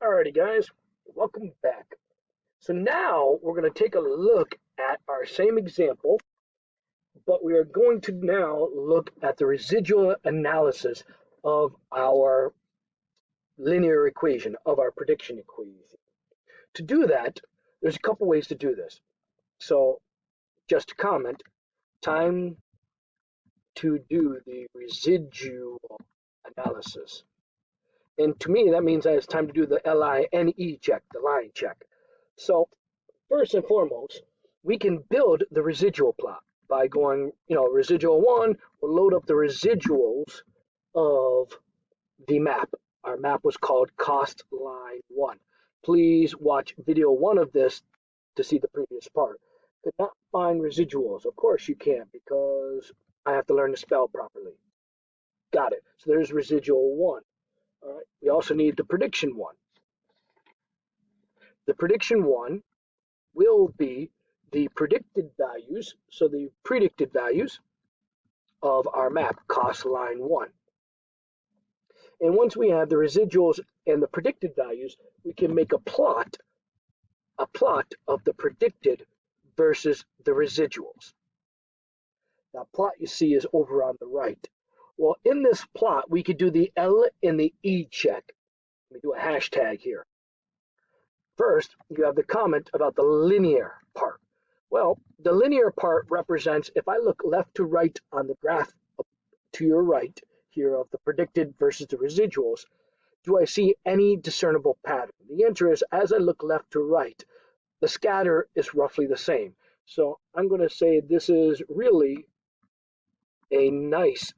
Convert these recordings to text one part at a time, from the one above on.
Alrighty guys, welcome back. So now we're going to take a look at our same example, but we are going to now look at the residual analysis of our linear equation, of our prediction equation. To do that, there's a couple ways to do this. So just to comment, time to do the residual analysis. And to me, that means that it's time to do the LINE check, the line check. So first and foremost, we can build the residual plot by going, residual 1 will load up the residuals of the map. Our map was called cost line 1. Please watch video 1 of this to see the previous part. Could not find residuals. Of course you can't because I have to learn to spell properly. Got it. So there's residual 1. All right. We also need the prediction 1. The prediction 1 will be the predicted values, so the predicted values of our map, cost line 1. And once we have the residuals and the predicted values, we can make a plot of the predicted versus the residuals. That plot you see is over on the right. Well, in this plot, we could do the L and the E check. Let me do a hashtag here. First, you have the comment about the linear part. Well, the linear part represents, if I look left to right on the graph to your right here of the predicted versus the residuals, do I see any discernible pattern? The answer is, as I look left to right, the scatter is roughly the same. So I'm going to say this is really a nice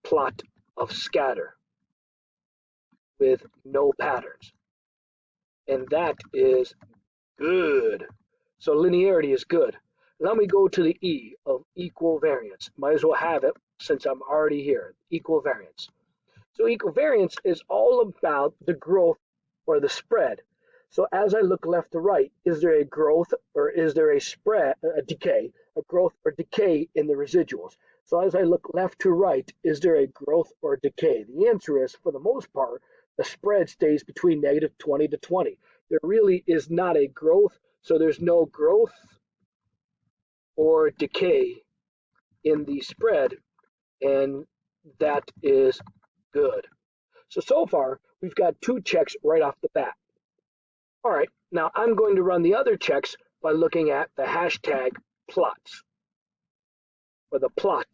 plot of scatter with no patterns. And that is good. So linearity is good. Let me go to the E of equal variance. Might as well have it since I'm already here. Equal variance. So equal variance is all about the growth or the spread. So as I look left to right, is there a growth or is there a spread, a decay, a growth or decay in the residuals? So as I look left to right, is there a growth or decay? The answer is, for the most part, the spread stays between negative 20 to 20. There really is not a growth, so there's no growth or decay in the spread, and that is good. So far, we've got 2 checks right off the bat. All right, now I'm going to run the other checks by looking at the hashtag plots, or the plot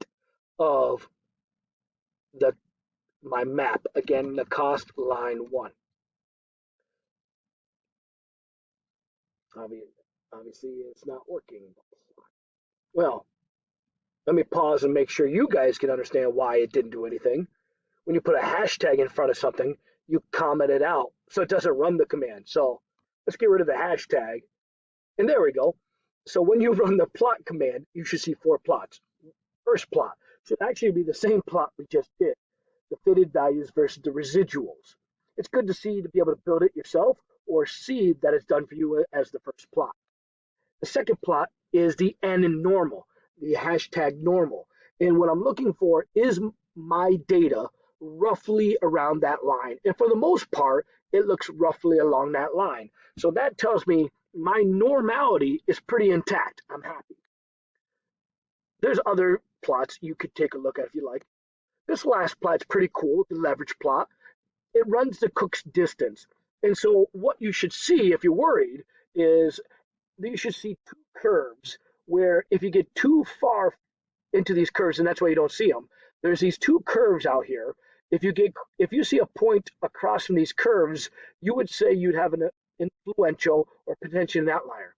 of my map, again, the cost line 1. Obviously, it's not working. Well, let me pause and make sure you guys can understand why it didn't do anything. When you put a hashtag in front of something, you comment it out so it doesn't run the command. So let's get rid of the hashtag. And there we go. So when you run the plot command, you should see 4 plots. First plot should actually be the same plot we just did, the fitted values versus the residuals. It's good to see, to be able to build it yourself or see that it's done for you as the first plot. The second plot is the N in normal, the hashtag normal. And what I'm looking for is my data roughly around that line. And for the most part, it looks roughly along that line. So that tells me my normality is pretty intact. I'm happy. There's other plots you could take a look at if you like. This last plot's pretty cool, the leverage plot. It runs the Cook's distance. And so what you should see if you're worried is you should see 2 curves where if you get too far into these curves, and that's why you don't see them, there's these 2 curves out here. If you see a point across from these curves, you would say you'd have an influential or potentially an outlier.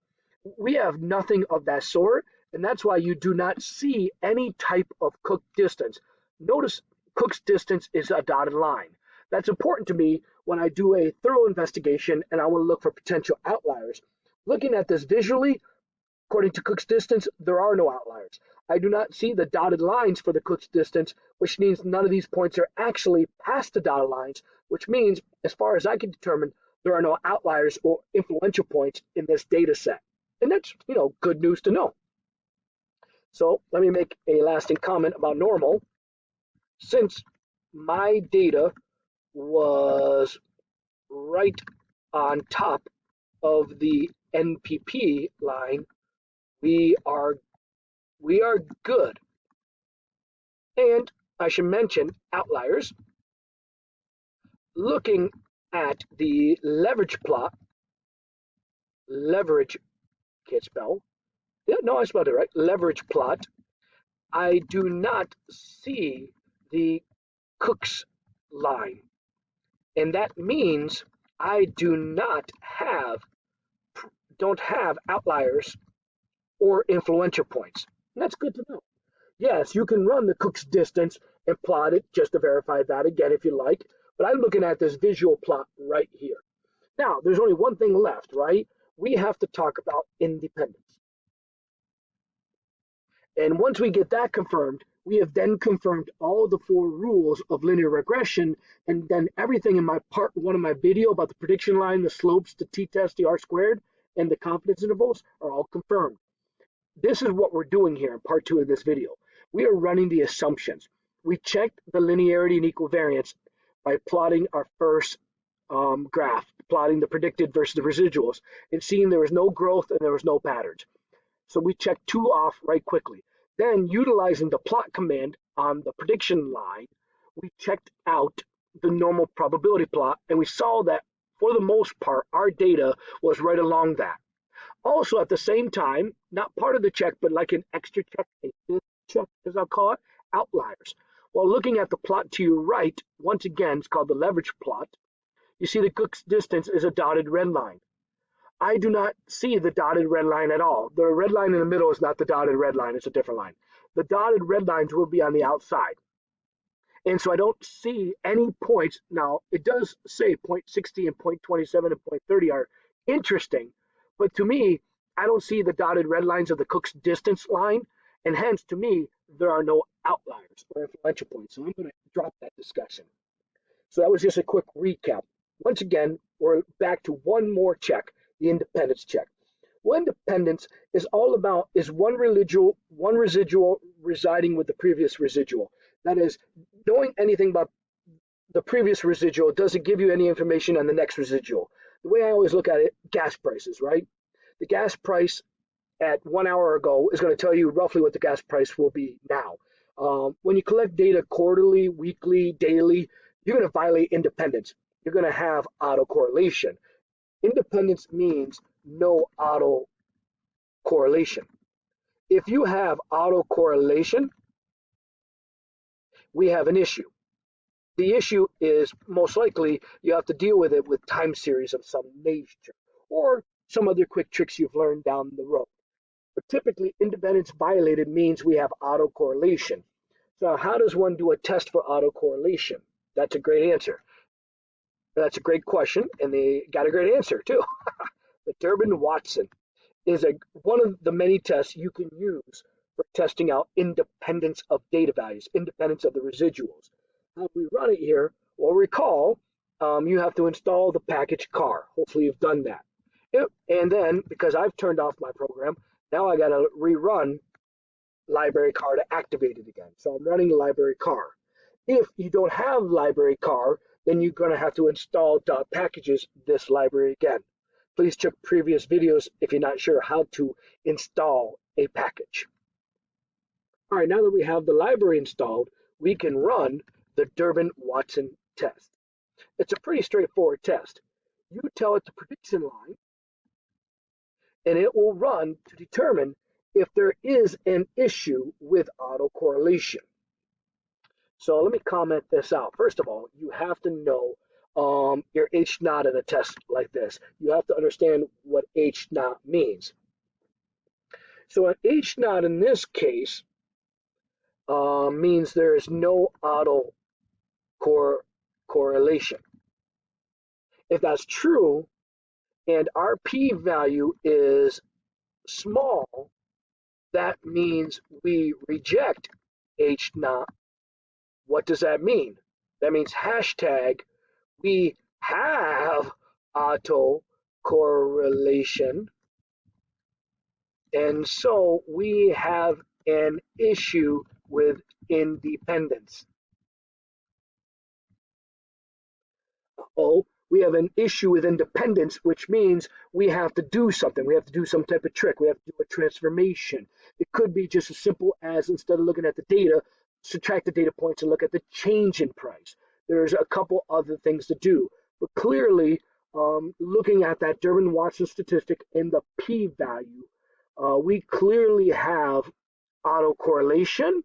We have nothing of that sort, and that's why you do not see any type of Cook distance. Notice Cook's distance is a dotted line. That's important to me when I do a thorough investigation and I want to look for potential outliers. Looking at this visually, according to Cook's distance, there are no outliers. I do not see the dotted lines for the Cook's distance, which means none of these points are actually past the dotted lines, which means, as far as I can determine, there are no outliers or influential points in this data set. And that's, good news to know. So let me make a lasting comment about normal. Since my data was right on top of the NPP line, we are good. And I should mention outliers. Looking at the leverage plot, leverage, can't spell. Yeah, no, I spelled it right. Leverage plot. I do not see the Cook's line. And that means I don't have outliers or influential points. And that's good to know. Yes, you can run the Cook's distance and plot it just to verify that again if you like. But I'm looking at this visual plot right here. Now, there's only one thing left, right? We have to talk about independence. And once we get that confirmed, we have then confirmed all the 4 rules of linear regression, and then everything in my part 1 of my video about the prediction line, the slopes, the t-test, the r-squared, and the confidence intervals are all confirmed. This is what we're doing here in part 2 of this video. We are running the assumptions. We checked the linearity and equal variance by plotting our first graph, plotting the predicted versus the residuals, and seeing there was no growth and there was no patterns. So we checked 2 off right quickly. Then, utilizing the plot command on the prediction line, we checked out the normal probability plot, and we saw that for the most part, our data was right along that. Also, at the same time, not part of the check, but like an extra check, a fifth check, as I'll call it, outliers. While looking at the plot to your right, once again, it's called the leverage plot, you see the Cook's distance is a dotted red line. I do not see the dotted red line at all. The red line in the middle is not the dotted red line, it's a different line. The dotted red lines will be on the outside. And so I don't see any points. Now, it does say 0.60 and 0.27 and 0.30 are interesting, but to me, I don't see the dotted red lines of the Cook's distance line, and hence, to me, there are no outliers or influential points. So I'm going to drop that discussion. So that was just a quick recap. Once again, we're back to one more check, the independence check. Well, independence is all about is one residual residing with the previous residual. That is, knowing anything about the previous residual doesn't give you any information on the next residual. The way I always look at it, gas prices, right? The gas price at 1 hour ago is going to tell you roughly what the gas price will be now. When you collect data quarterly, weekly, daily, you're going to violate independence. You're going to have autocorrelation. Independence means no autocorrelation. If you have autocorrelation, we have an issue. The issue is most likely you have to deal with it with time series of some nature or some other quick tricks you've learned down the road. But typically, independence violated means we have autocorrelation. So how does one do a test for autocorrelation? That's a great answer. That's a great question, and they got a great answer too. The Durbin-Watson is one of the many tests you can use for testing out independence of data values, independence of the residuals. How we run it here, well, recall, you have to install the package car. Hopefully you've done that. Yep. And then, because I've turned off my program, now I got to rerun library car to activate it again. So I'm running library car. If you don't have library car, then you're going to have to install .packages this library again. Please check previous videos if you're not sure how to install a package. All right, now that we have the library installed, we can run the Durbin-Watson test. It's a pretty straightforward test. You tell it the prediction line, and it will run to determine if there is an issue with autocorrelation. So let me comment this out. First of all, you have to know your H naught in a test like this. You have to understand what H naught means. So an H naught in this case means there is no autocorrelation. If that's true, and our p-value is small, that means we reject H naught. What does that mean? That means hashtag we have autocorrelation, and so we have an issue with independence. We we have an issue with independence, which means we have to do something. We have to do some type of trick. We have to do a transformation. It could be just as simple as, instead of looking at the data, subtract the data points and look at the change in price. There's a couple other things to do. But clearly, looking at that Durbin-Watson statistic and the p-value, we clearly have autocorrelation